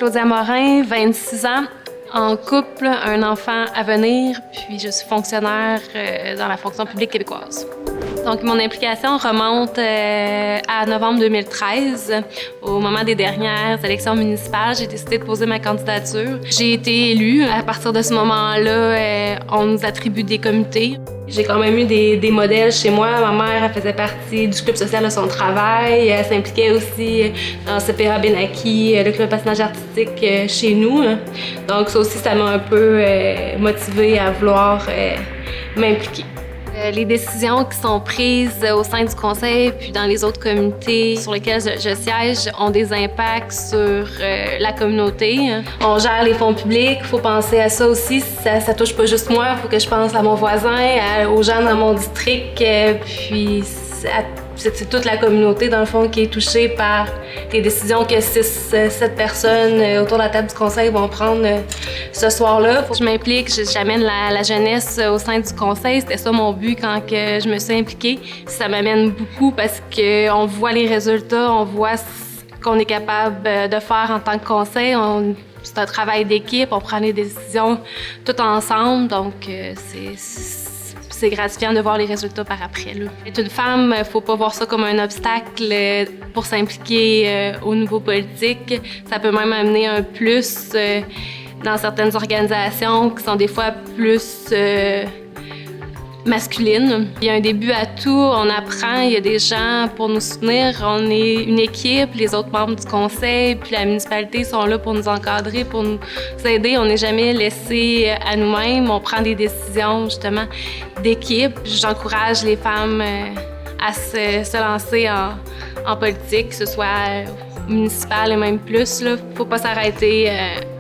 Claudia Morin, 26 ans, en couple, un enfant à venir, puis je suis fonctionnaire dans la fonction publique québécoise. Donc, mon implication remonte à novembre 2013. Au moment des dernières élections municipales, j'ai décidé de poser ma candidature. J'ai été élue. À partir de ce moment-là, on nous attribue des comités. J'ai quand même eu des modèles chez moi. Ma mère, elle faisait partie du club social de son travail. Elle s'impliquait aussi dans le CPA Benaki, le club patinage artistique chez nous. Donc ça aussi, ça m'a un peu motivée à vouloir m'impliquer. Les décisions qui sont prises au sein du conseil puis dans les autres comités sur lesquels je siège ont des impacts sur la communauté. On gère les fonds publics, il faut penser à ça aussi. Ça touche pas juste moi, il faut que je pense à mon voisin, aux gens dans mon district, puis c'est toute la communauté, dans le fond, qui est touchée par les décisions que 6-7 personnes autour de la table du conseil vont prendre ce soir-là. Faut que je m'implique, j'amène la jeunesse au sein du conseil. C'était ça mon but quand que je me suis impliquée. Ça m'amène beaucoup parce qu'on voit les résultats, on voit ce qu'on est capable de faire en tant que conseil. C'est un travail d'équipe, on prend les décisions tout ensemble, donc c'est gratifiant de voir les résultats par après. Là. Être une femme, il ne faut pas voir ça comme un obstacle pour s'impliquer au niveau politique. Ça peut même amener un plus dans certaines organisations qui sont des fois plus masculines. Il y a un début à tout, on apprend, il y a des gens pour nous soutenir. On est une équipe, les autres membres du conseil, puis la municipalité sont là pour nous encadrer, pour nous aider. On n'est jamais laissé à nous-mêmes, on prend des décisions justement d'équipe. J'encourage les femmes à se lancer en politique, que ce soit municipal et même plus. Il ne faut pas s'arrêter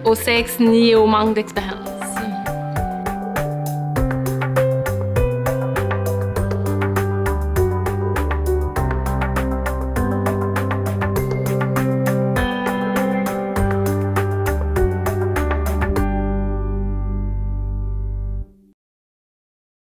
au sexe ni au manque d'expérience.